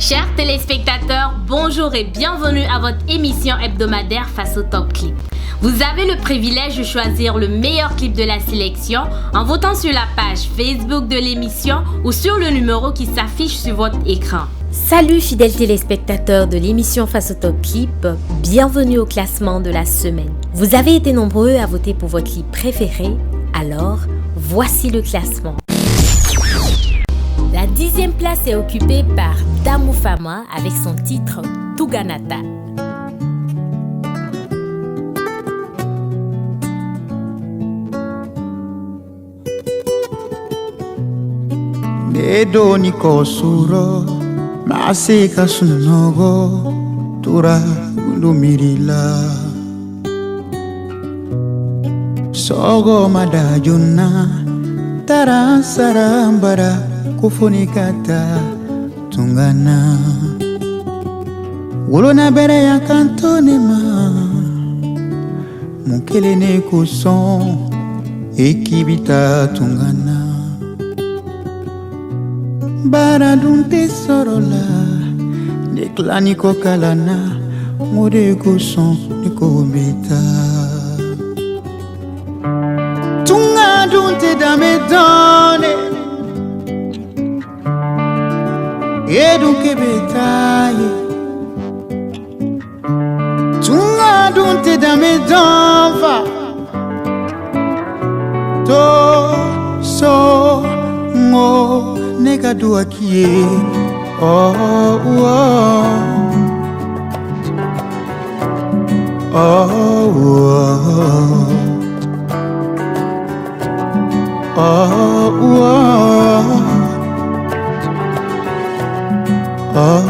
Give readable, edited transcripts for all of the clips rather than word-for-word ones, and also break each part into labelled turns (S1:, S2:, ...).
S1: Chers téléspectateurs, bonjour et bienvenue à votre émission hebdomadaire Face au Top Clip. Vous avez le privilège de choisir le meilleur clip de la sélection en votant sur la page Facebook de l'émission ou sur le numéro qui s'affiche sur votre écran.
S2: Salut fidèles téléspectateurs de l'émission Face au Top Clip, bienvenue au classement de la semaine. Vous avez été nombreux à voter pour votre clip préféré, alors voici le classement. La 10e place est occupée par Damou Fama avec son titre Tuganata.
S3: Nedo niko suro Masika sunogo Tura lumirila Sogo madajuna Tara sarambara Kufunikata Tungana Wolona bere ya kantonema Mukele ne kuson Ekibita tungana Baradunte sorola Nekla niko kalana Mode kuson niko beta Tunga dunte dame done Edunke betaye Tunga dunte dame danva To so ngo Nega dua kie Oh oh Oh oh Oh oh Oh,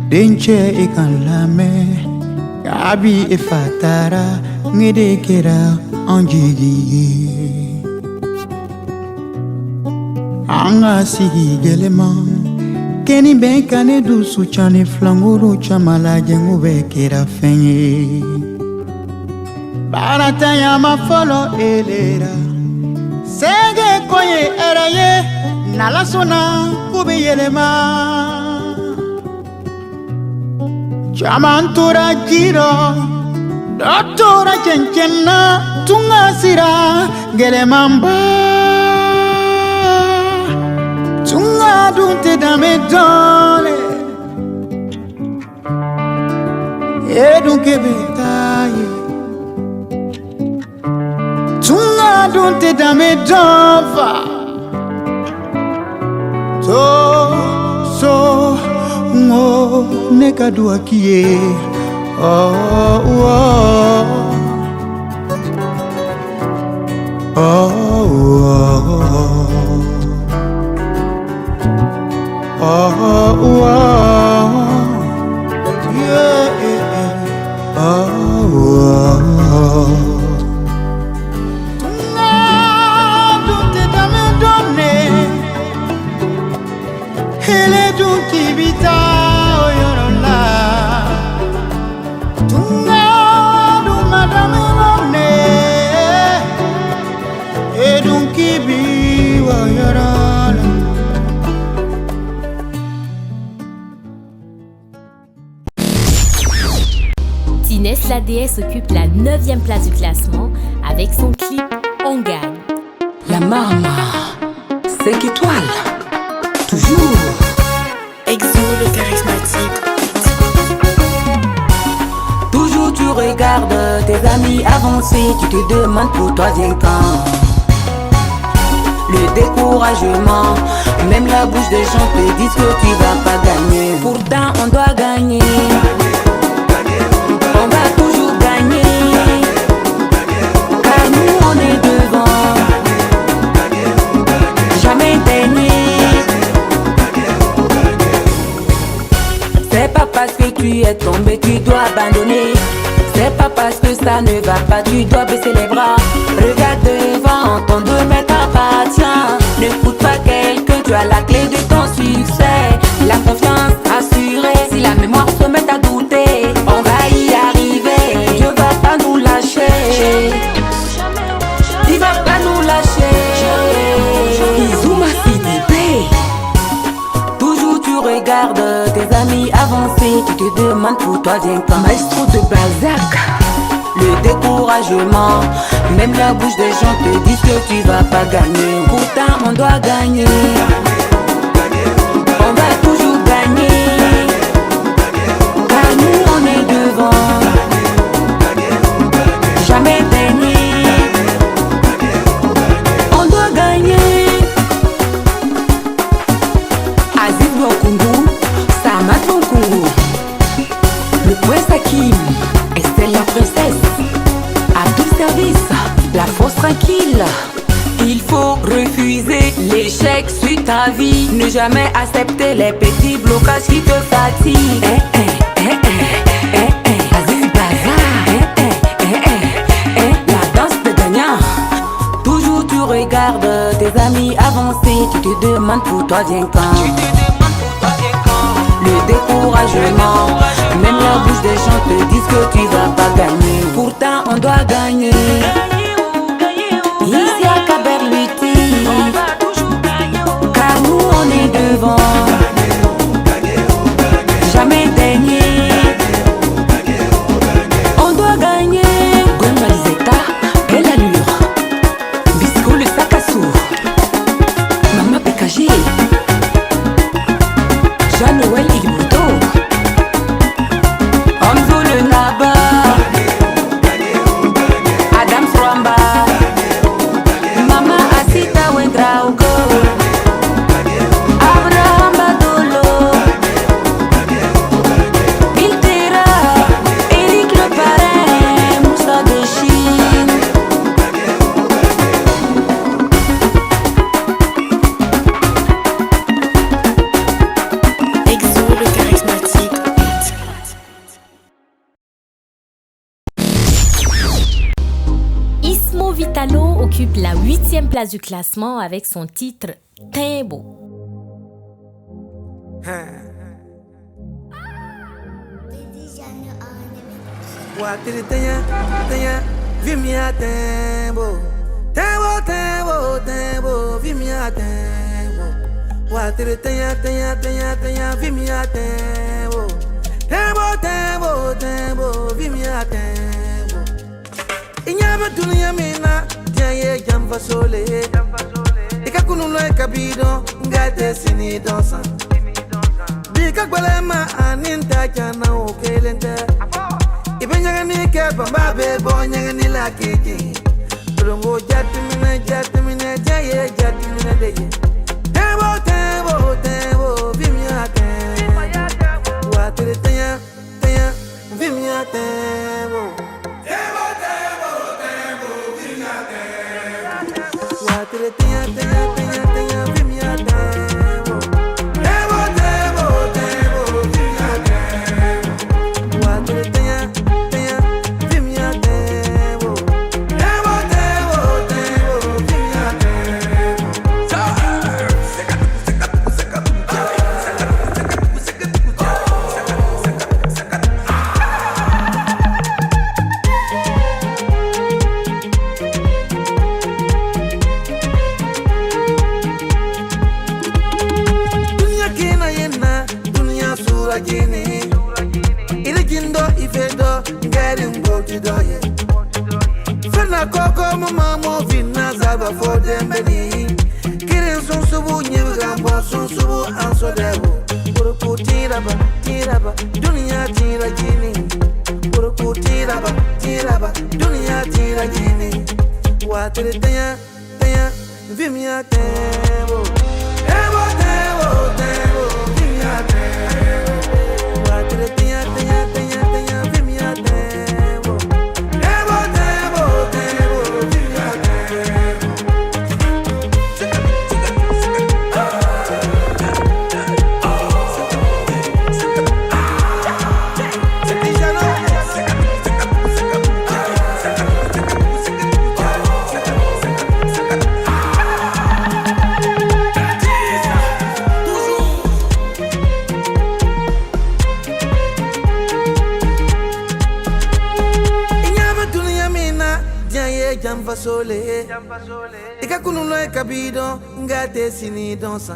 S3: Denche ikan lame, Gabi e fatara, ngede kera anjigi. Anga sigi geleman, keni benkane du suchane flanguru chamala jengu bekera fenye. Barataya ma follow elera. Sege koye eraye nalasona kube yelema Chamantura giro Doctora chenchena tunga sira gelemamba Tunga dunte dame dole Edunke betaye Tunga dunte dame danva To so ngo neka dua kie Oh oh Oh oh Oh oh Yeah Oh oh Hele du kibita oyorola Tunga du madame none Edun kibi oyorola
S2: Tinès la déesse occupe la 9e place du classement avec son clip On gagne.
S4: La Mama, 5 étoiles. Toujours
S5: Exo le charismatique.
S4: Toujours tu regardes tes amis avancer, tu te demandes pour toi bien quand. Le découragement, même la bouche des gens te disent que tu vas pas gagner. Pourtant on doit gagner. On va toujours gagner. Car nous on est devant. Jamais dernier. C'est pas parce que tu es tombé, tu dois abandonner. C'est pas parce que ça ne va pas, tu dois baisser les bras. Regarde devant, ton domaine t'appartient. Ne coûte pas quelqu'un, tu as la clé de ton succès. La confiance assurée, si la mémoire se met à douter, on va y arriver. Dieu va pas nous lâcher. Il va pas nous lâcher. Bisous. regardes tes amis avancer, tu te demandes pour toi viens quand. Maestro de Balzac, le découragement. Même la bouche des gens te disent que tu vas pas gagner. Pourtant on doit gagner. On va toujours gagner. Car nous on est devant. Jamais dernier. On doit gagner. Aziz Bokungu, Samat Bokungu, le prince Hakim, Estelle la princesse, à tout service, la force tranquille. Il faut refuser l'échec sur ta vie. Ne jamais accepter les petits blocages qui te fatiguent. Aziz Bazar, la danse de gagnant. Toujours tu regardes tes amis avancer, tu te demandes pour toi viens quand. Le découragement, même la bouche des gens te disent que tu vas pas gagner. Pourtant on doit gagner. Ici à Kaberluti, car nous on est devant. Jamais dernier. On doit gagner. Gomalizeta, belle allure. Bisco le sac à sourd. Maman PKG. Jean-Noël Igbuto, Omzo le Naba, Adam Swamba, Mama Asita Wendraugo, Abraham Badolo, Biltera, Eric le Parrain, Moussa de Chine.
S5: Exo le charismatique.
S2: Ismo Vitalo occupe la 8e place du classement avec son titre Timbo.
S3: Watiri tenha, vi minha tempo. Tempo, vi minha tempo. Watiri tenha, vi minha tempo. Tempo, vi minha tempo. Inyaba dunia mina, diaye jamba sole. Ika kunulo eka bido, ngate sini dansa. Bika gwalema aninta jana okelente. Ibe nyangani ke bamba bebo nyangani la kiki. Rungo jatimine jaye jatimine deye. Tempo, vimya tempo. Watiri tenha, vimya tempo. Watiri tenha, vimya tempo. Vimya tempo. Watiri tenha, vimya tempo. Vimya Dunia kina yena, dunia sura jini. Ile jindo ifedo, ngeri mboki doye. Fena koko mama mo vina zaba for dembeni. Kirin sun subu nyewe gambo sun subu anso debo. Buruku tiraba, dunia tira jini. Buruku tiraba, dunia tira jini. Watiri tenha, vimya tempo. Tempo, vimya tempo. Watiri tenha, vimya tempo. Tempo, vimya jamba sole. Ika kunulo eka bido, ngate sini dansa.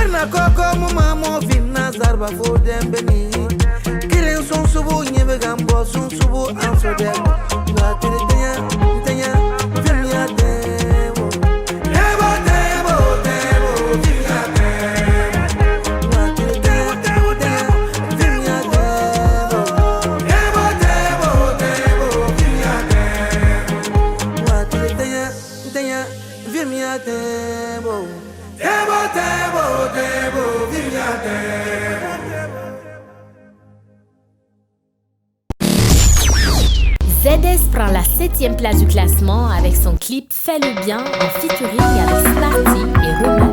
S3: Barna koko mama mo finna zarba fo dembeni. Kirin son subu nyebe gambo son subu anso dem. La tene tenya vimya demo. Demo vimya demo. La tene tenya vimya demo. Demo vimya demo. La tene tenya vimya demo. Demo vimya demo.
S2: ZS prend la 7e place du classement avec son clip Fais le bien en featuring avec Smarty et Roman.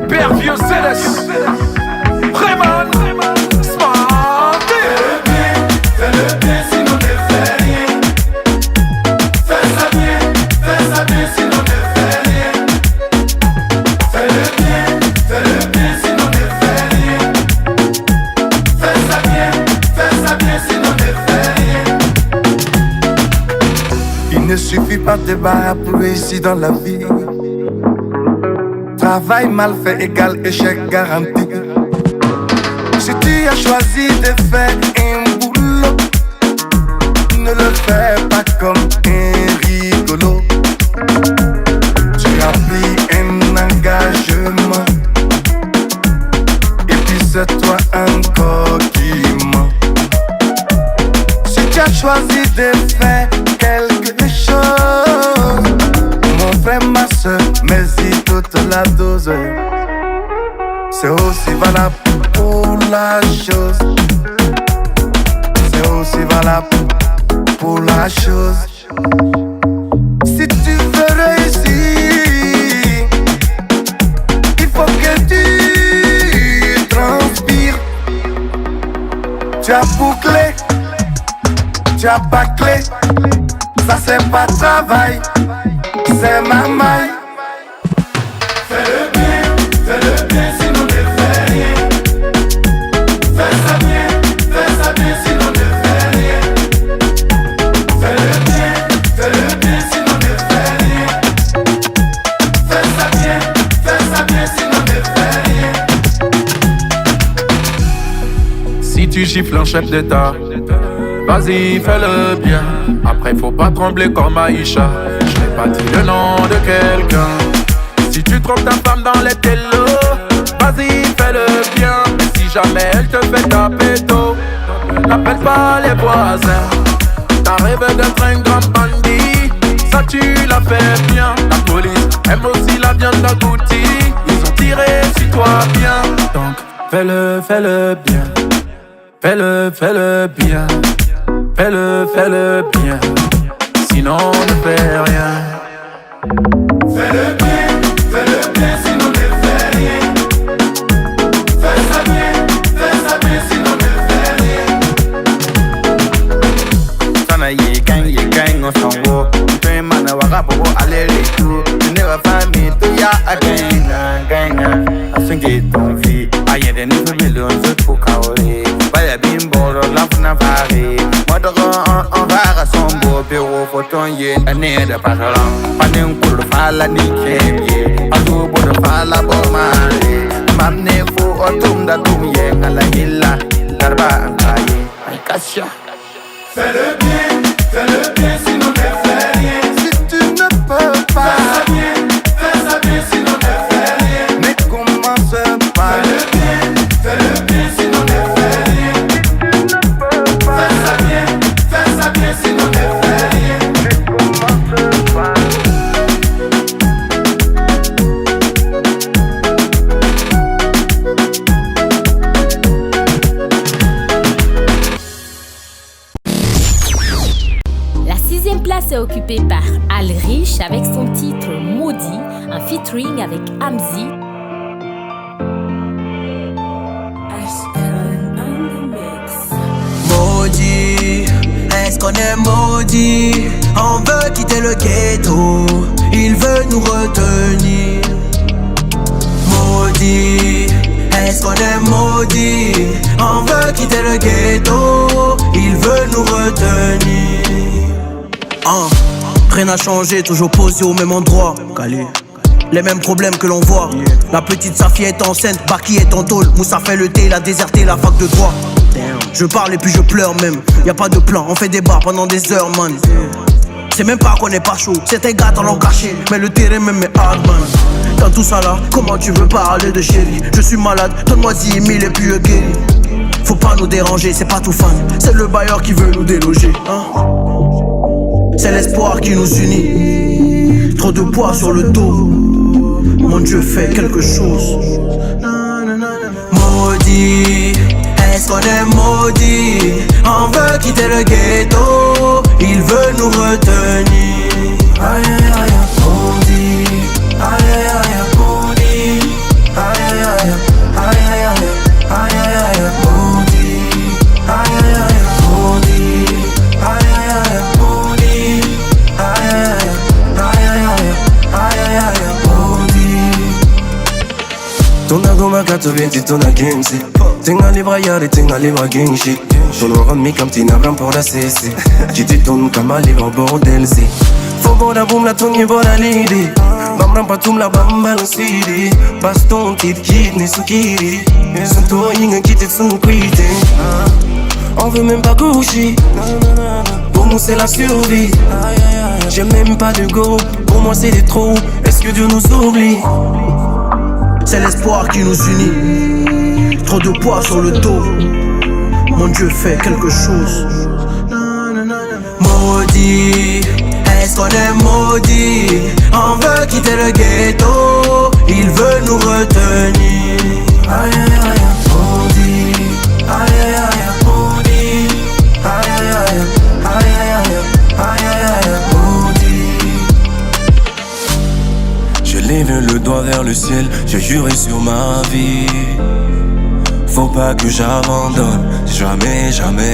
S6: Père vieux ZS, Roman, Smarty. Fais le bien sinon ne fais rien. Fais ça bien sinon ne fais rien. Fais le bien sinon ne fais rien. Fais ça bien sinon ne fais rien.
S3: Il ne suffit pas de barrer pour réussir dans la vie. Travail mal fait égale échec garanti. Si tu as choisi de faire un boulot, ne le fais pas comme un rigolo. Tu as pris un engagement, et puis c'est toi encore qui mens. Si tu as choisi de faire quelque chose, mon frère, ma soeur, mais-y toute la dose. C'est aussi valable pour la chose. C'est aussi valable pour la chose. Si tu veux réussir, il faut que tu transpires. Tu as bouclé, tu as bâclé. Ça c'est pas travail, c'est ma maille.
S6: Fais le bien sinon ne fais rien. Fais ça bien sinon ne fais rien. Fais le bien sinon ne fais rien. Fais ça bien sinon ne fais rien. Si tu gifles un chef d'état, vas-y fais le bien. Après faut pas trembler comme Aïcha. Je n'ai pas dit le nom de quelqu'un. Si tu trompes ta femme dans les télos, vas-y fais le bien. Mais si jamais elle te fait taper tôt, n'appelle pas les voisins. T'arrives d'être un grand bandit, ça tu l'as fait bien. La police aime aussi la viande d'agouti. Ils ont tiré sur toi bien. Donc fais le bien. Fais le bien. Fais le bien. Sinon on ne fait rien. Fais le bien sinon ne fais rien. Fais ça bien sinon ne fais rien.
S3: Sana ye gang on s'en va. Tu man a waka bobo aller et tout. Tu never find me to ya again. I think it don't fit. I ain't the new millions pour kaori. Baya bimbo la funa fari. Moi on va à son beau bureau photon ye année de parlant. Panin pour fala ni kebie. Adu pour fala bomari. Mamne fo otum da tum ye ngala illa. Darba angaye. Ay kasha.
S6: Fais le bien sinon ne fais rien.
S3: Si tu ne peux pas,
S6: fais ça bien sinon ne fais rien.
S3: mais commence pas.
S6: Fais le bien sinon ne fais rien. Fais ça bien sinon ne fais rien.
S3: Mais commence pas.
S2: La 6e place est occupée par Alrich avec son titre Maudit, un featuring avec Amzi.
S7: Maudit, est-ce qu'on est maudit? On veut quitter le ghetto, il veut nous retenir. Maudit, est-ce qu'on est maudit? On veut quitter le ghetto, il veut nous retenir. Rien n'a changé, toujours posé au même endroit. Calé. Les mêmes problèmes que l'on voit. La petite Safia est enceinte, Baki est en tôle. Moussa fait le thé, il a déserté la fac de droit. Je parle et puis je pleure même. Y'a pas de plan, on fait des bars pendant des heures, man. C'est même pas qu'on est pas chaud, c'est un gars dans l'en caché. Mais le terrain même est hard, man. Dans tout ça là, comment tu veux parler de chérie? Je suis malade, donne-moi 10 000 et puis guéri. Faut pas nous déranger, c'est pas tout fan. C'est le bailleur qui veut nous déloger, hein? C'est l'espoir qui nous unit. Trop de poids sur le dos. Mon Dieu fait quelque chose. Maudit, est-ce qu'on est maudit? On veut quitter le ghetto, il veut nous retenir. Aïe aïe aïe, maudit. Aïe aïe aïe, maudit. Aïe aïe aïe, aïe aïe aïe, aïe aïe aïe, maudit. Aïe aïe aïe, maudit. Aïe aïe aïe, maudit. Aïe aïe aïe, aïe aïe aïe, aïe aïe, maudit.
S8: Tona goma kato venti tona gensi. Tenga libra yari, tenga libra genshi. Tono rami kam tina bram pour la cesse. Jiti ton kama libra bordel si. Faut boda boum la tongue boda lidi. Bam ram patum la bamba lo sidi. Baston tit kid ni sukiri. Son to yinga kitit son kwite. On veut même pas coucher. Pour nous c'est la survie. J'ai même pas de go. Pour moi c'est des trous. Est-ce que Dieu nous oublie?
S7: C'est l'espoir qui nous unit. Trop de poids sur le dos. Mon Dieu fait quelque chose. Maudit, est-ce qu'on est maudit? On veut quitter le ghetto, il veut nous retenir. Aïe aïe aïe, maudit. Aïe aïe aïe, maudit. Aïe aïe aïe, aïe aïe aïe, aïe aïe aïe, maudit.
S8: Je lève le doigt vers le ciel, j'ai juré sur ma vie. Faut pas que j'abandonne, jamais, jamais.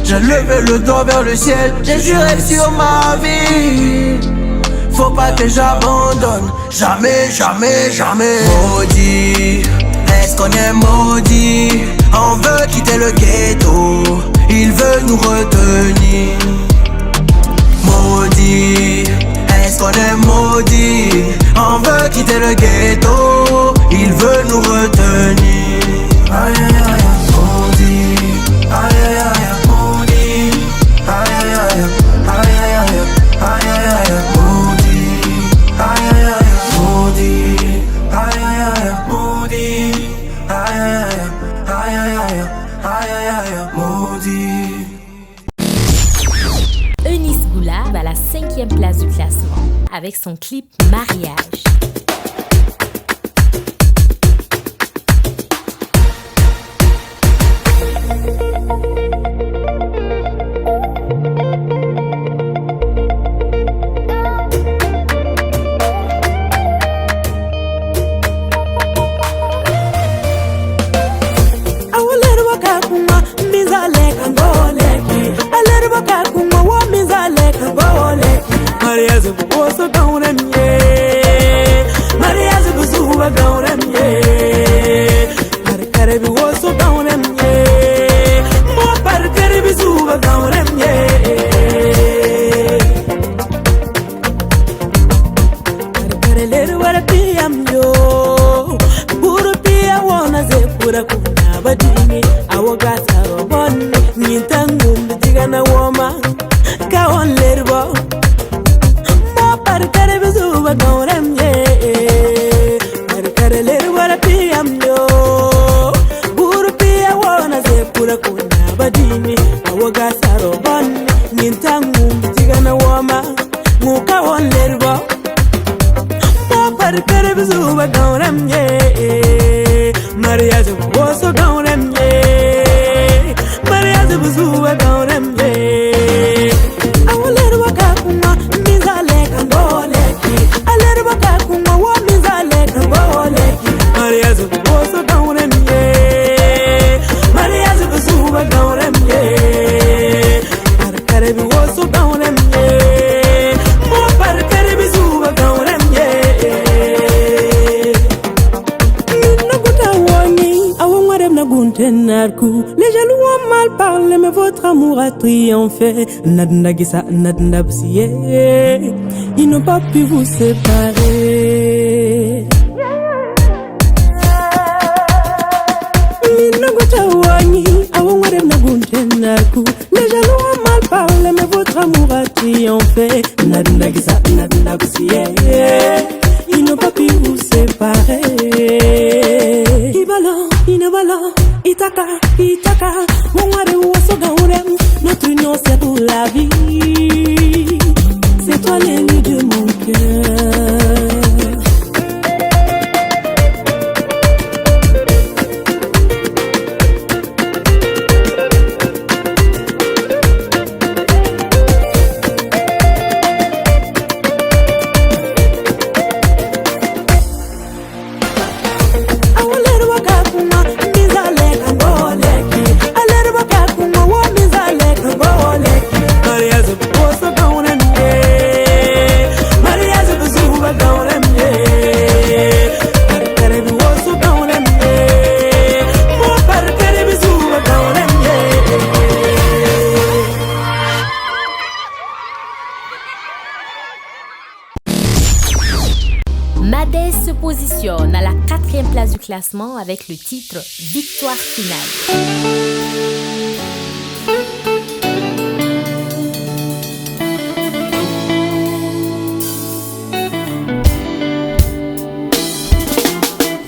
S7: J'ai levé le doigt vers le ciel, j'ai juré sur ma vie. Faut pas que j'abandonne, jamais, jamais, jamais. Maudit, est-ce qu'on est maudit? On veut quitter le ghetto, il veut nous retenir. Maudit, est-ce qu'on est maudit? On veut quitter le ghetto, il veut nous retenir. Aïe aïe aïe, maudit. Aïe aïe aïe, maudit. Aïe aïe aïe, aïe aïe aïe, aïe aïe aïe, maudit. Aïe aïe aïe, maudit. Aïe aïe aïe, maudit. Aïe aïe aïe, aïe aïe aïe, aïe aïe aïe, maudit.
S2: Eunice Boula va à la 5e place du classement avec son clip Mariage.
S9: narku. Les jaloux ont mal parlé, mais votre amour a triomphé. Nadna gisa, nadna bsiye. Ils n'ont pas pu vous séparer. Minogutawani, awongare nagunte narku. Les jaloux ont mal parlé, mais votre amour a triomphé. Nadna gisa, nadna bsiye. Ils n'ont pas pu vous séparer. Ibalo, inabalo, itaka, itaka. Mongare waso gaurem, notre union c'est pour la vie. C'est toi l'élu de mon cœur.
S2: Madès se positionne à la 4e place du classement avec le titre Victoire finale.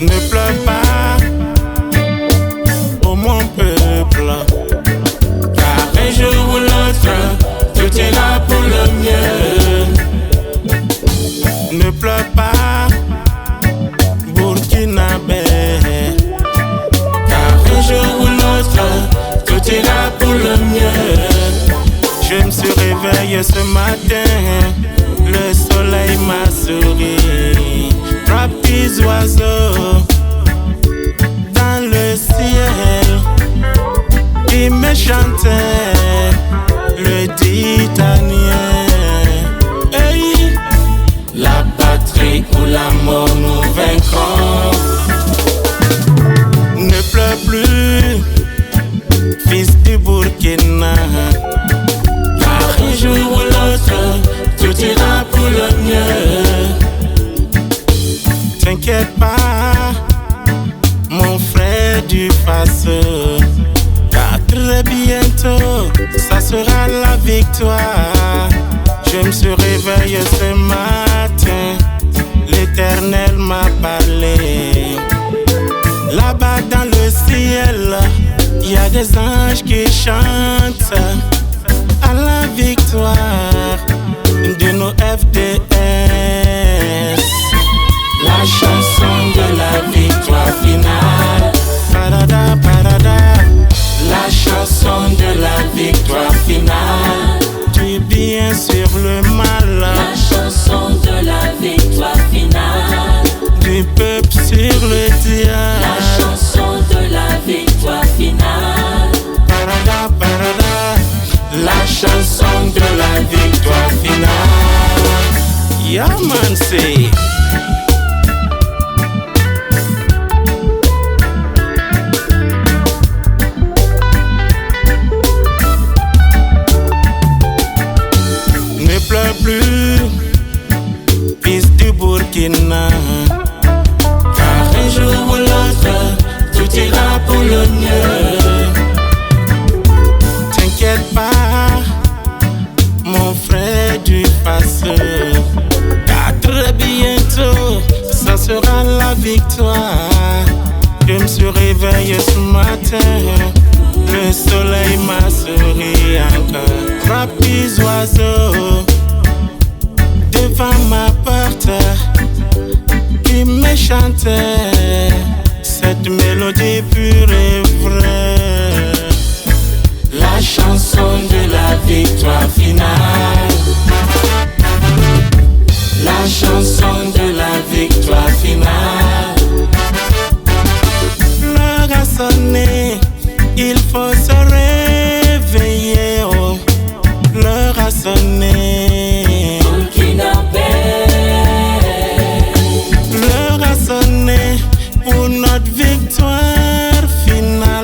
S10: Ne pleure pas, ô mon peuple, car un jour ou l'autre, tout est là pour le mieux. Ne pleure pas, Burkinabé, car un jour ou l'autre, tout est là pour le mieux. Je me suis réveillé ce matin, le soleil m'a souri. Trois petits oiseaux dans le ciel qui me chantaient le titanien. Hey! La patrie ou la mort nous vaincrons. Ne pleure plus, fils du Burkina, car un jour ou l'autre, tout ira pour le mieux. T'inquiète pas, mon frère du Faso, car très bientôt, ça sera la victoire. Je me suis réveillé ce matin, l'Éternel m'a parlé. Là-bas dans le ciel, il y a des anges qui chantent à la victoire de nos FDS. La chanson de la victoire finale. Parada, parada. La chanson de la victoire finale. Du bien sur le mal.
S4: La chanson de la victoire finale.
S10: Du peuple sur le diable.
S4: La chanson de la victoire finale.
S10: Parada, parada. La chanson de la victoire finale. Yaman say. Ne pleure plus, fils du Burkina, car un jour ou l'autre, tout ira pour le mieux. T'inquiète pas, mon frère du Faso, car très bientôt, ça sera la victoire. Je me suis réveillé ce matin, le soleil m'a souri encore. Trois petits oiseaux devant ma porte qui me chantaient cette mélodie pure et vraie. La chanson de la victoire finale. La chanson de la victoire finale. L'heure a sonné, il faut se réveiller. Oh. L'heure a sonné. L'heure a sonné pour notre victoire finale.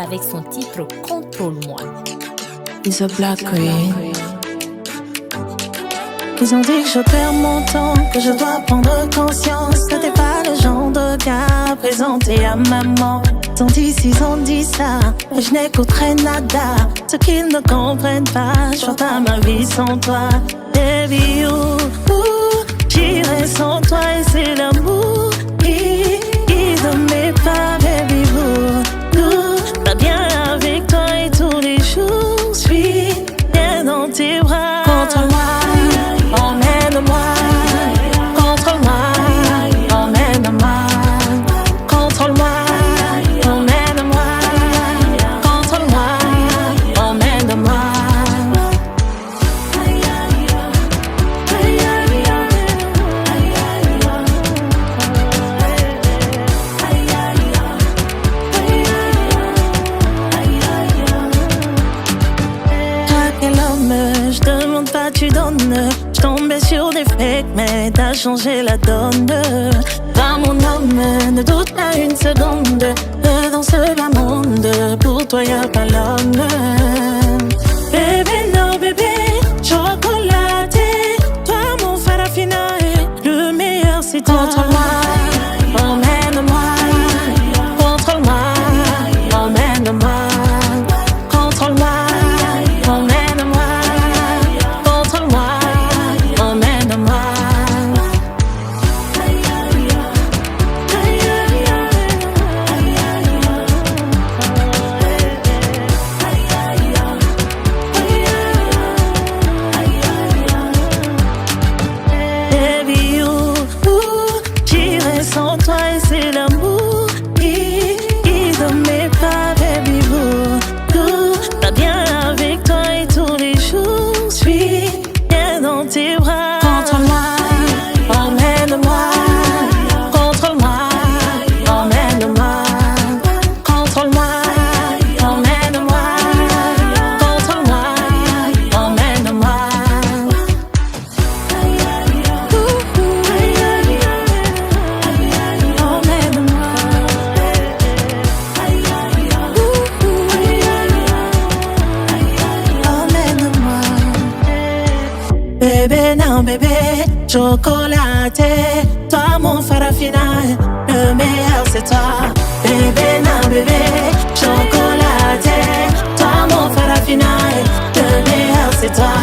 S2: avec son titre Contrôle-moi.
S5: He's a black queen.
S11: Ils ont dit que je perds mon temps, que je dois prendre conscience que t'es pas le genre de gars présenté à maman. Ils ont dit, s'ils ont dit ça, je n'écouterai nada. Ce qu'ils ne comprennent pas, je vois pas ma vie sans toi. Baby, j'irai sans toi et c'est l'amour qui ne met pas, baby, pas bien avec toi et tous les jours, je suis bien dans tes bras. Contrôle-moi. Emmène-moi, contrôle-moi, emmène-moi, contrôle-moi, emmène-moi, contrôle-moi, emmène-moi. Toi quel homme, je demande pas, tu donnes. Tombé sur des fakes, mais t'as changé la donne. Pas mon homme, ne doute pas une seconde. Dans ce bas monde, pour toi y'a pas l'homme. Bébé, non bébé, chocolaté. Toi mon farafina, le meilleur c'est toi. Contrôle-moi, emmène-moi. Contrôle-moi, emmène-moi. Contrôle-moi. Bébé, chocolaté, toi mon farafina, le meilleur c'est toi. Bébé, non bébé, chocolaté, toi mon farafina, le meilleur c'est toi.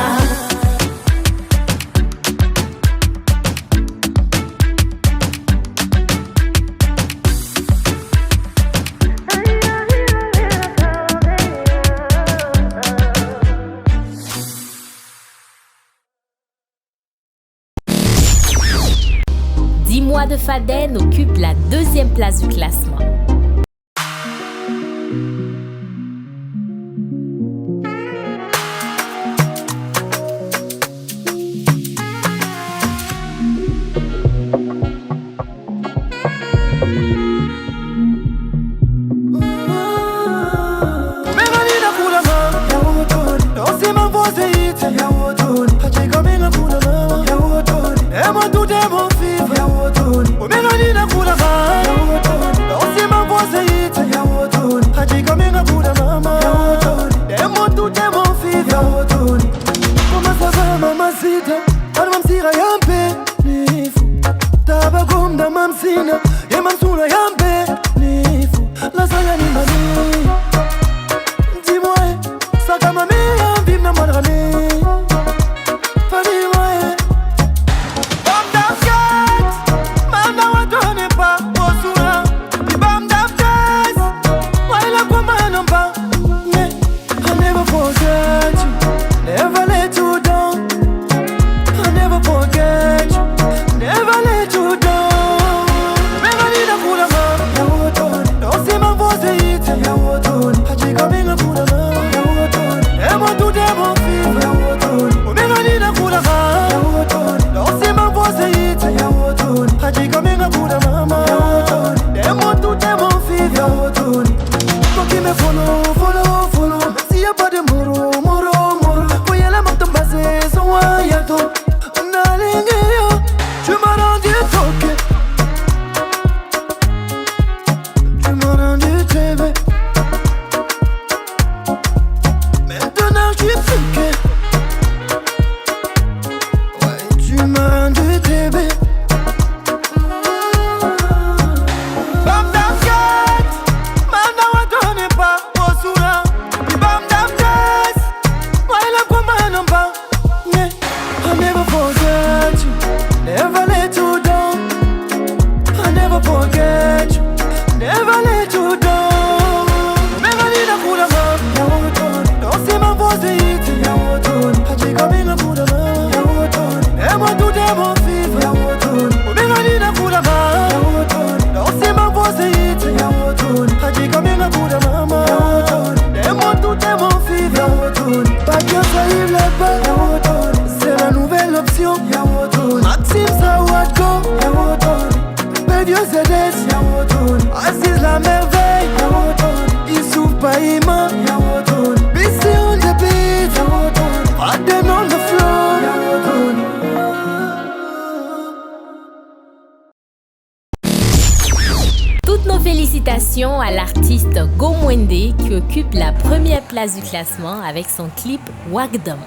S2: Dis-moi de Faden occupe la 2e place du classement.
S3: je suis piqué. Ouais, tu m'as rendu bébé. C'est la nouvelle option. Maxime Sawadko, Belvieux ZS, Aziz la merveille, Issouf Païma, BC on the beat, Adem on the floor.
S2: Toutes nos félicitations à l'artiste Go Mwende qui occupe la première place du classement avec son clip Wagdom.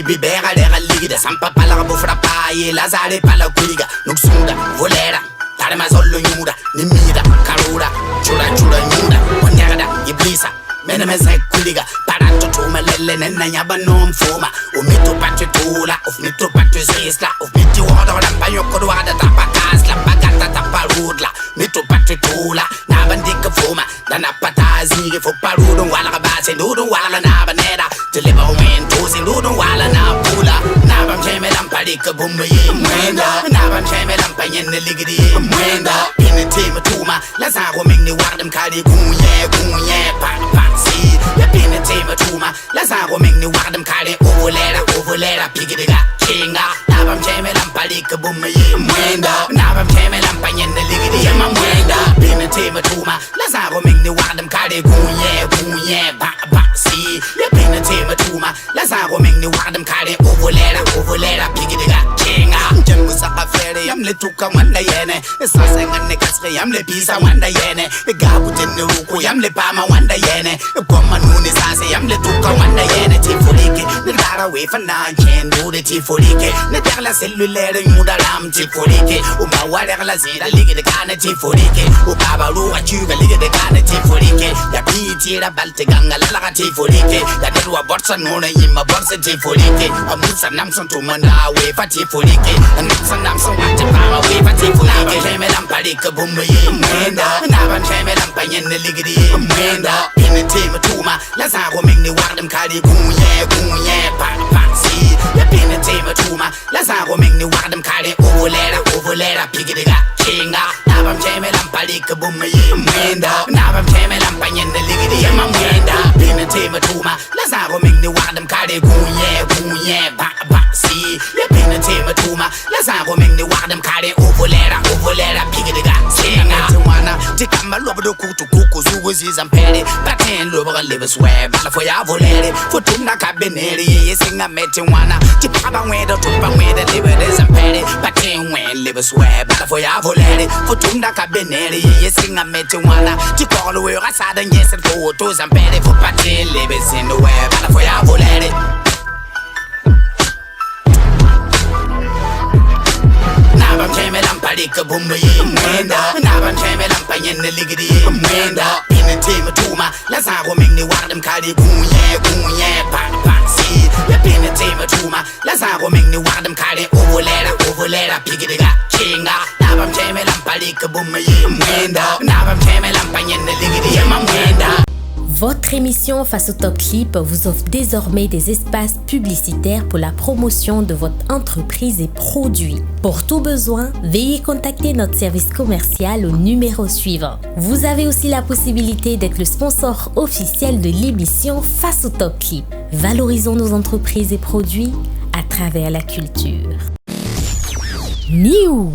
S12: Bibera dera ligida sampa pala bufra paye lazare pala kuliga nuksunda volera tare mazollo nyuda nimida karura chura nyuda wanyagada iblisa mena meze kuliga paranto tuma lele nena nyaba nomfuma umito patri tula umito patri zisla umiti wada wada panyoko wada tapakasla bagata taparudla mito patri tula nabandika fuma dana patazi fo parudo wala base nudo wala nabanera deliver when tozi nudo wala na pula nabam cheme lampadika bumba ye mwenda nabam cheme lampanyene ligidi mwenda in team tuma lazaro mingni wardam kali kunye pa si ya pin team tuma lazaro mingni wardam kali overlera pigidiga kinga nabam cheme lampadika bumba ye mwenda nabam cheme lampanyene ligidi ya mwenda pin team tuma lazaro mingni wardam kali kunye pa si ya pin team tuma lazaro mingni wardam kali overlera pigidiga kinga jangu sa afere yamle tuka wanda yene sasa ngane kasre yamle pisa wanda yene gabu tenne ruku yamle pama wanda yene koma nuni sasa yamle tuka wanda yene tifurike nidara we fana kendo de tifurike nidara cellulaire mudaram tifurike uma wala zira ligide kana tifurike ubaba ruwa chuga ligide kana tifurike ya pitira balte ganga la tifurike ya derwa borsa nona yima borsa tifurike amusa namson tumanda we fatifurike namson namson wate pama we fatifurike cheme lampadika bumba ye mwenda naban cheme lampanyene ligidi mwenda in team tuma lazaro mingni wardam kali kunye pa si ya pin team tuma lazaro mingni wardam kali overlera pigidiga kinga nabam cheme lampadika bumba ye mwenda nabam cheme lampanyene ligidi mwenda pin team tuma lazaro mingni wardam kali kunye pa si ya pin team tuma lazaro mingni wardam kali overlera pigidiga kinga twana tikamba lobo kuku zuziza mpere paten lobo live swear bala for ya volere futunda kabeneri yesinga meti wana tipaba ngwedo tupa ngwede live desampere paten wen live swear bala for ya volere futunda kabeneri yesinga meti wana tikolo we rasada nyese ko to zampere for paten live in the way bala for ya volere nabam cheme lampadika bumba ye mwenda nabam cheme lampanyene ligidi mwenda in team tuma lazaro mingni wardam kali kunye pa si ya pin team tuma lazaro mingni wardam kali overlera pigidiga kinga nabam cheme lampadika bumba ye mwenda nabam cheme lampanyene ligidi mwenda.
S2: Votre émission Face au Top Clip vous offre désormais des espaces publicitaires pour la promotion de votre entreprise et produits. Pour tout besoin, veuillez contacter notre service commercial au numéro suivant. Vous avez aussi la possibilité d'être le sponsor officiel de l'émission Face au Top Clip. Valorisons nos entreprises et produits à travers la culture. News.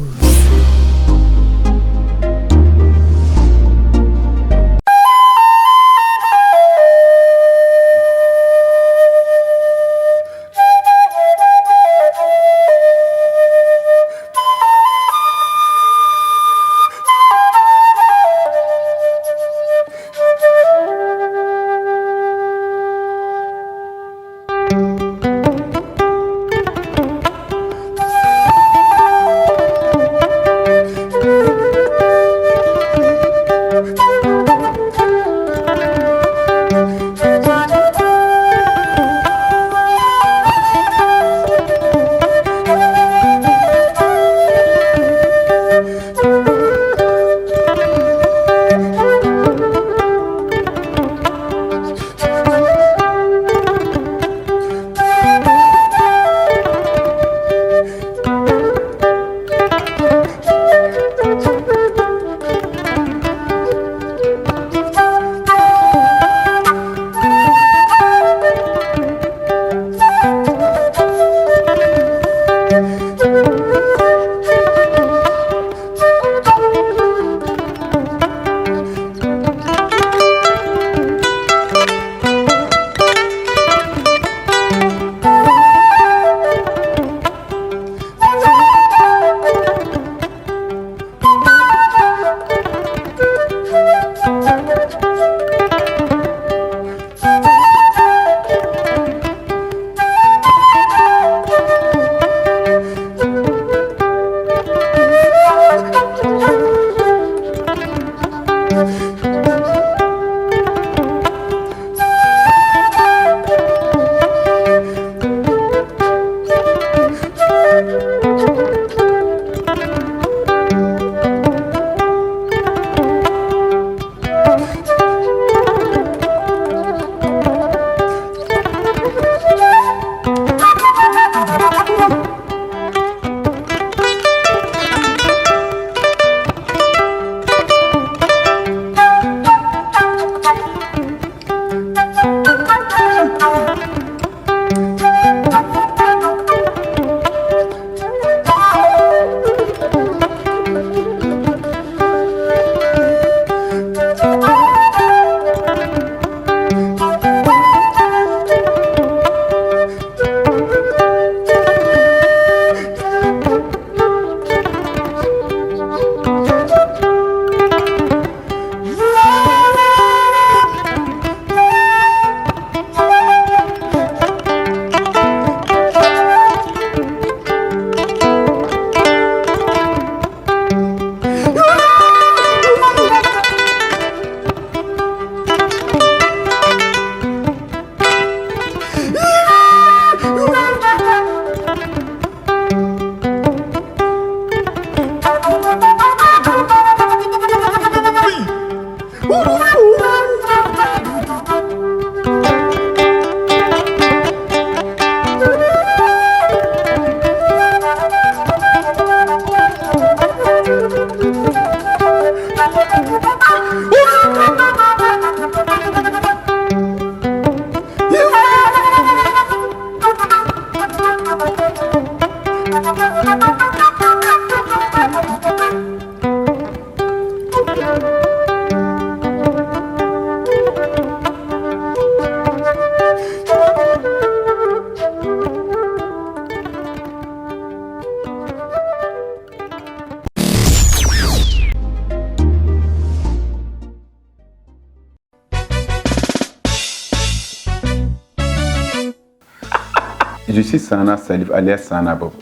S13: Je suis Sana Salif alias Sana Bob.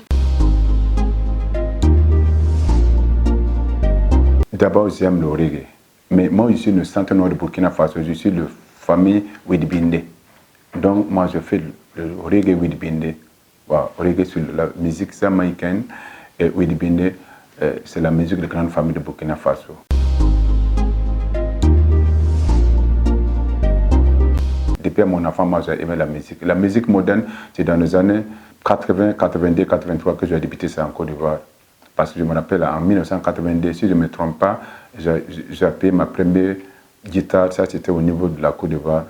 S13: D'abord, j'aime le reggae. Mais moi, je suis le centre-nord de Burkina Faso. Je suis de famille Widibinde. Donc, moi, je fais le reggae Widibinde. Voilà, reggae sur la musique jamaïcaine. Et Widibinde, c'est la musique de grande famille de Burkina Faso. Depuis mon enfant, moi, j'ai aimé la musique. La musique moderne, c'est dans les années 80, 82, 83 que j'ai débuté ça en Côte d'Ivoire. Parce que je me rappelle, en 1982, si je ne me trompe pas, j'ai payé ma première guitare, ça c'était au niveau de la Côte d'Ivoire.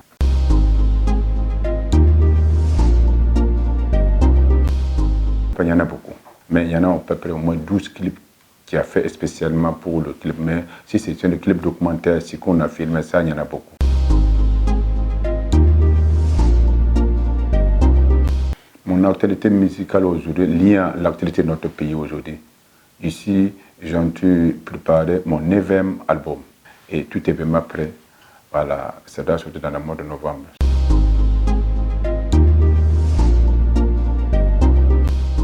S13: Il y en a beaucoup. Mais il y en a à peu près au moins 12 clips qui a fait spécialement pour le clip. Mais si c'est un clip documentaire, si qu'on a filmé ça, il y en a beaucoup. Mon actualité musicale aujourd'hui, liée à l'actualité de notre pays aujourd'hui. Ici, j'ai préparé mon 9e album. Et tout est vraiment prêt. Voilà, ça doit sortir dans le mois de novembre.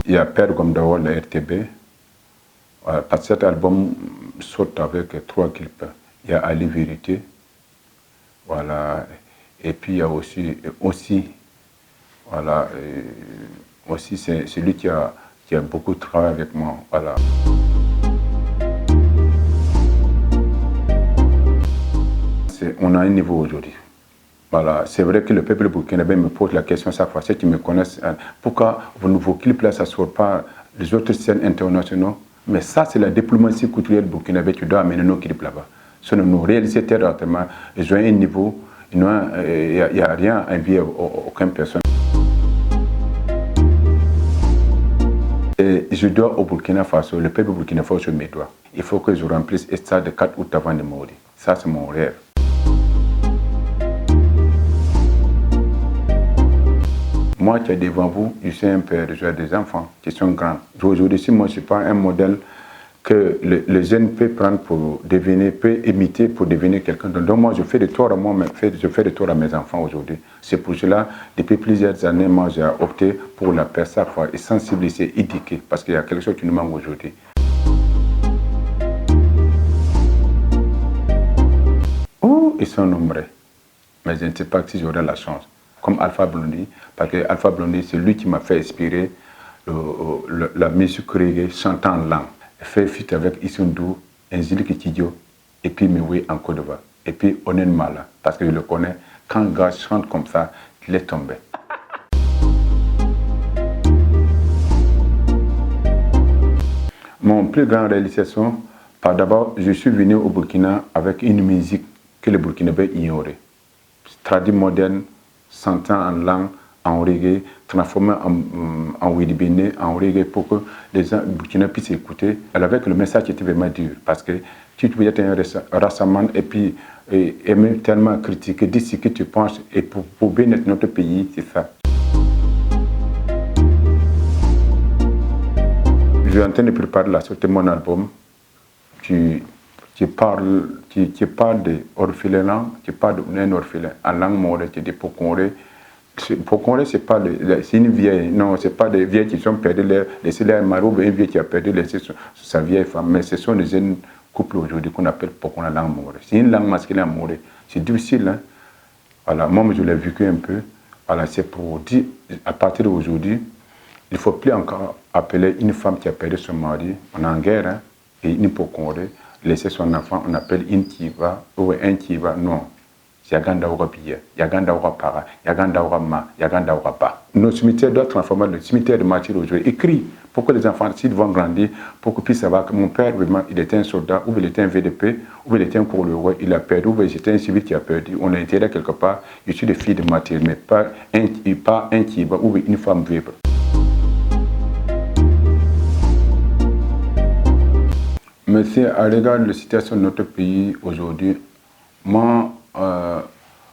S13: Il y a Père Gomdawa, le RTB. Voilà, parce que cet album sort avec 3 clips. Il y a Ali Vérité. Voilà. Et puis il y a aussi voilà, aussi c'est celui qui a beaucoup travaillé avec moi. Voilà. On a un niveau aujourd'hui. Voilà, c'est vrai que le peuple burkinabé me pose la question chaque fois, ceux qui me connaissent, pourquoi vos nouveaux clips là, ça ne sort pas les autres scènes internationaux? Mais ça, c'est la diplomatie culturelle burkinabé qui doit amener nos clips là-bas. Ce sont nos réalisateurs, ils ont un niveau, il n'y a rien à envier à aucune personne. Et je dois au Burkina Faso, le peuple burkina faso me doit. Il faut que je remplisse le stade de 4 août avant de mourir. Ça, c'est mon rêve. Moi qui est devant vous, je suis un père, j'ai des enfants qui sont grands. Aujourd'hui, si moi je ne suis pas un modèle que les jeunes peuvent prendre pour devenir, peuvent imiter pour devenir quelqu'un. Donc moi je fais des torts à moi, je fais des torts à mes enfants aujourd'hui. C'est pour cela, depuis plusieurs années, moi j'ai opté pour la paix chaque fois et sensibiliser, éduquer, parce qu'il y a quelque chose qui nous manque aujourd'hui. Oh, ils sont nombreux, mais je ne sais pas si j'aurai la chance. Comme Alpha Blondy, parce que Alpha Blondy, c'est lui qui m'a fait inspirer la musique reggae chantant en langue. Fait fit avec Issundou, Nzili Kitidjo, et puis Mewe en Côte d'Ivoire. Et puis Onen Mala, parce que je le connais, quand un gars chante comme ça, il est tombé. Mon plus grande réalisation, d'abord, je suis venu au Burkina avec une musique que les Burkinabés ignoraient. Traduit moderne, chantant en langue, en reggae, transformé en Widibine, en reggae pour que les gens burkinabés puissent écouter. Avec le message qui était vraiment dur, parce que tu peux être un rassaman et puis aimer tellement critiquer, dire ce que tu penses, et pour bien être notre pays, c'est ça. Je suis en train de préparer la sortie de mon album. Tu parles d'orphelinat, tu parles d'un orphelin en langue maure, tu dis Pokonré. Pokonré, c'est pas c'est une vieille, non, c'est pas des vieilles qui sont perdues, laissées les marots, un vieux qui a perdu sa vieille femme, mais ce sont des jeunes couples aujourd'hui qu'on appelle Pokonré langue maure. C'est une langue masculine maure, c'est difficile, hein. Voilà, moi je l'ai vécu un peu. Voilà, c'est pour dire, à partir d'aujourd'hui, il ne faut plus encore appeler une femme qui a perdu son mari, on est en guerre, hein, et une Pokonré, laisser son enfant, on appelle une Kiva, ou un Kiva, non. Yaganda Oura Biya, Yaganda Oura Para, Yaganda Oura Ma, Yaganda Oura Ba. Nos cimetières doivent transformer le cimetière de martyrs aujourd'hui. Écrit pour que les enfants, s'ils vont grandir, pour qu'ils puissent savoir que mon père, vraiment, il était un soldat, ou il était un VDP, ou il était un pour le roi, il a perdu, ou il était un civil qui a perdu. On a été là quelque part, je suis des filles de martyrs, mais pas un qui va, ou une femme vivre. Mais si à regarder la situation de notre pays aujourd'hui, mon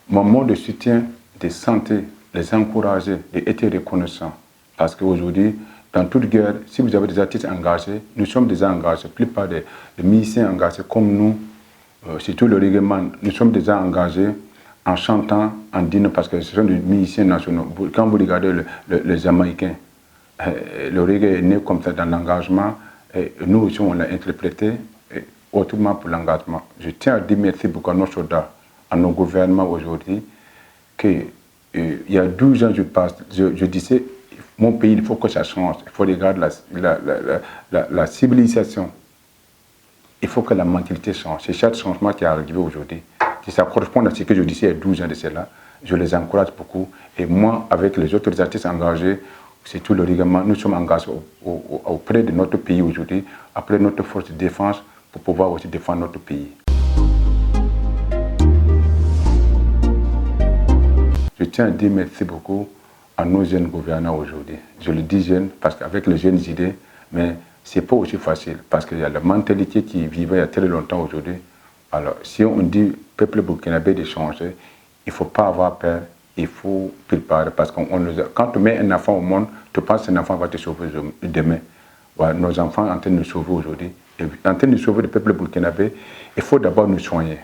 S13: mode de soutien, de santé, les encourager et être reconnaissant. Parce qu'aujourd'hui, dans toute guerre, si vous avez des artistes engagés, nous sommes déjà engagés, la plupart des musiciens engagés comme nous, surtout le reggae man, nous sommes déjà engagés en chantant, en dînant, parce que ce sont des musiciens nationaux. Quand vous regardez les Jamaïcains, le reggae est né comme ça dans l'engagement, et nous aussi on l'a interprété autrement pour l'engagement. Je tiens à dire merci beaucoup à nos soldats, à nos gouvernements aujourd'hui, qu'il y a 12 ans, je disais, mon pays, il faut que ça change. Il faut regarder la civilisation. Il faut que la mentalité change. C'est chaque changement qui est arrivé aujourd'hui. Si ça correspond à ce que je disais il y a 12 ans de cela, je les encourage beaucoup. Et moi, avec les autres artistes engagés, c'est tout le règlement, nous sommes engagés auprès de notre pays aujourd'hui, après notre force de défense, pour pouvoir aussi défendre notre pays. Je tiens à dire merci beaucoup à nos jeunes gouvernants aujourd'hui. Je le dis jeunes parce qu'avec les jeunes idées, mais c'est pas aussi facile parce qu'il y a la mentalité qui vivait il y a très longtemps aujourd'hui. Alors, si on dit peuple burkinabé de changer, il ne faut pas avoir peur, il faut préparer parce que quand tu mets un enfant au monde, tu penses qu'un enfant va te sauver demain. Voilà, nos enfants sont en train de nous sauver aujourd'hui. En train de sauver le peuple burkinabé, il faut d'abord nous soigner.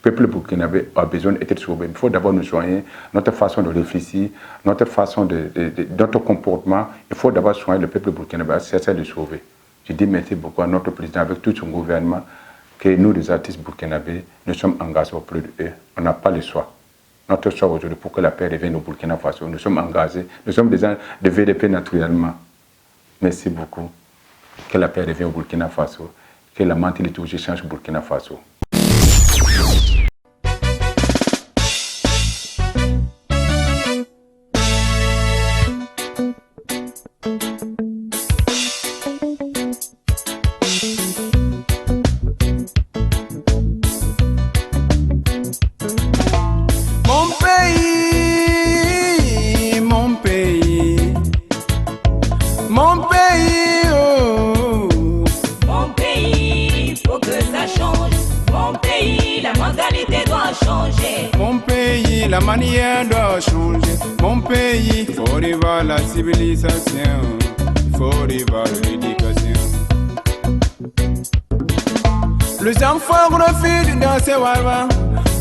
S13: Le peuple burkinabé a besoin d'être sauvé. Il faut d'abord nous soigner, notre façon de réfléchir, notre façon notre comportement. Il faut d'abord soigner le peuple burkinabé, c'est de sauver. Je dis merci beaucoup à notre président avec tout son gouvernement que nous, les artistes burkinabés, nous sommes engagés auprès d'eux. On n'a pas le choix. Notre choix aujourd'hui pour que la paix revienne au Burkina Faso. Nous sommes engagés. Nous sommes des gens de VDP naturellement. Merci beaucoup. Que la paix revienne au Burkina Faso. Que la mentalité aussi change au Burkina Faso.
S14: La manière doit changer. Mon pays, faut revoir la civilisation, faut revoir l'éducation. Les enfants refusent de danser Walwa,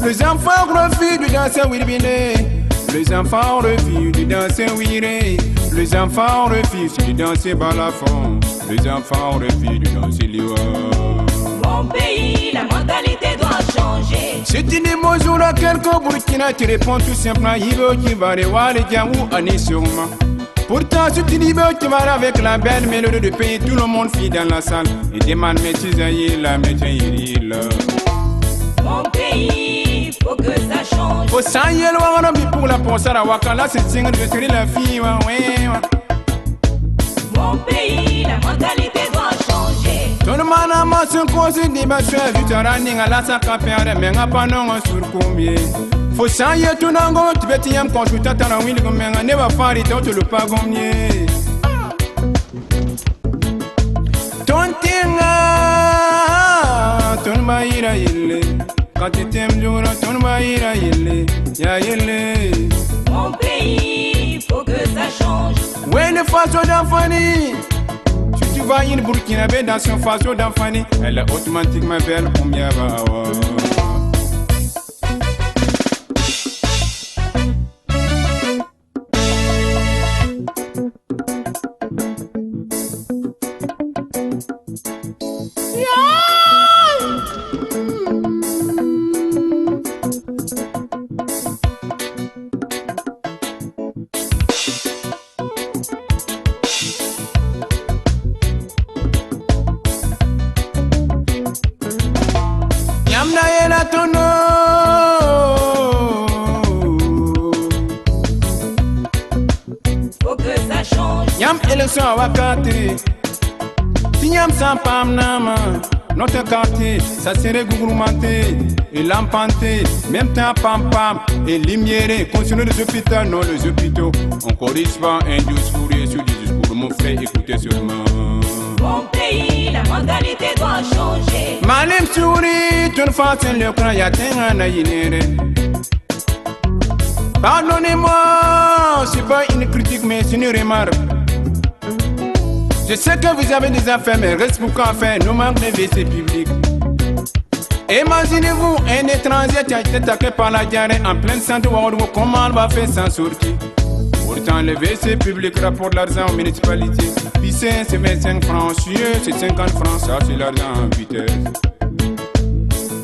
S14: les enfants refusent de danser Wilbine, les enfants refusent de danser Wire, les enfants refusent de danser Balafon, les enfants refusent de danser Liwa.
S15: Mon pays, la mentalité doit changer.
S14: Si tu dis bonjour à quelqu'un Burkina, tu réponds tout simplement Ibo qui va revoir les Djamou Ani sûrement. Pourtant, si tu dis tu vas avec la belle mélodie du pays, tout le monde fit dans la salle et demande mais tu la métier.
S15: Mon pays, faut que ça change.
S14: Faut s'en y aller pour la pensée à Wakala, c'est signe de tirer la fille.
S15: Mon pays, la mentalité doit changer.
S14: Tout le monde a massé un conseil de ma chère, vu ta running à la sac à faire, mais n'a pas non sur combien. Faut s'en y aller tout le monde, tu vas t'y aimer quand tu t'attends à Will, comme un never faire it out le pas gommier. Ton tinga, ton maïra yelle. Quand tu t'aimes, ton maïra yelle. Ya yelle.
S15: Mon pays, faut que ça change.
S14: Ouais, le façon d'enfanner. Si tu vas in Burkinabé dans son façon d'enfanner, elle est automatiquement belle comme Yaba.
S15: Faut que ça change.
S14: Yam élection à Wakati. Si Yam sans pam nama, notre quartier, ça serait gouvernementé et lampanté, même temps pam pam et lumière. Continuez les hôpitaux, non les hôpitaux. On corrige pas un discours sur des discours, mon frère, écoutez seulement.
S15: Mon pays, la mentalité doit changer.
S14: Malim Souri, tu ne fasses le cran, y'a t'en a yinere. Pardonnez-moi, c'est pas une critique, mais c'est une remarque. Je sais que vous avez des affaires, mais reste pour qu'en faire, nous manquons de WC publics. Imaginez-vous un étranger qui a été attaqué par la diarrhée en plein centre, comment on va faire sans sortir? Pourtant, le WC public rapporte l'argent aux municipalités. Puis c'est 25 francs, c'est 50 francs, ça c'est l'argent en vitesse.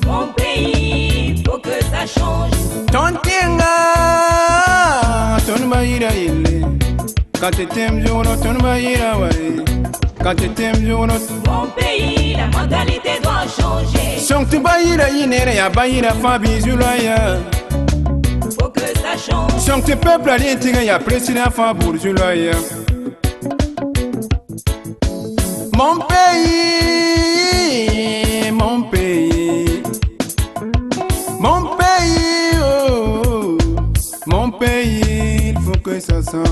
S15: Mon pays, faut que ça change.
S14: Ton tinga, ton maïra yelle. Quand tu t'aimes, ton maïra waï. Quand tu t'aimes,
S15: mon pays, la mentalité doit changer.
S14: Son tu baïra yinere, ya baïra fabi zulaya.
S15: Faut que ça change.
S14: Son tu peuple à l'intiga, ya président fabour zulaya. Mon pays, mon pays, mon pays, oh, mon pays, il faut que ça change.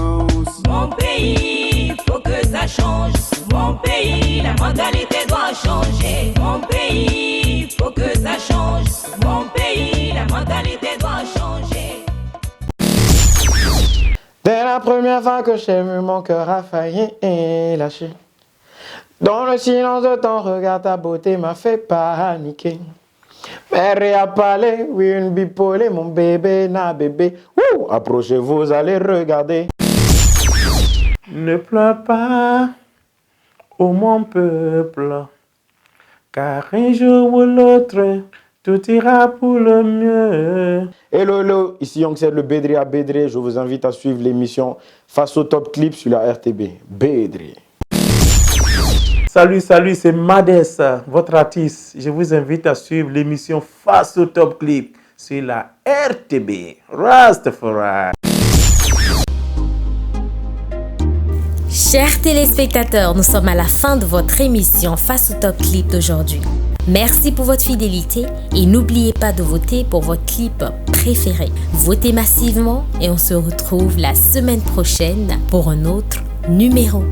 S15: pays, faut que ça change. Mon pays, la mentalité doit changer. Mon pays, faut que ça change. Mon pays, la mentalité doit changer.
S16: Dès la première fois que j'ai vu, mon cœur a failli lâcher. Dans le silence de ton regard, ta beauté m'a fait paniquer. Mère a parlé, oui, une bipolée, mon bébé n'a bébé. Ouh, approchez-vous, vous allez regarder. Ne pleure pas, ô mon peuple, car un jour ou l'autre, tout ira pour le mieux. Hello, ici Youngset le Bédré à Bédré. Je vous invite à suivre l'émission Face au Top Clip sur la RTB. Bédré. Salut, c'est Madès, votre artiste. Je vous invite à suivre l'émission Face au Top Clip sur la RTB. Rastafari.
S2: Chers téléspectateurs, nous sommes à la fin de votre émission Face au Top Clip d'aujourd'hui. Merci pour votre fidélité et n'oubliez pas de voter pour votre clip préféré. Votez massivement et on se retrouve la semaine prochaine pour un autre numéro.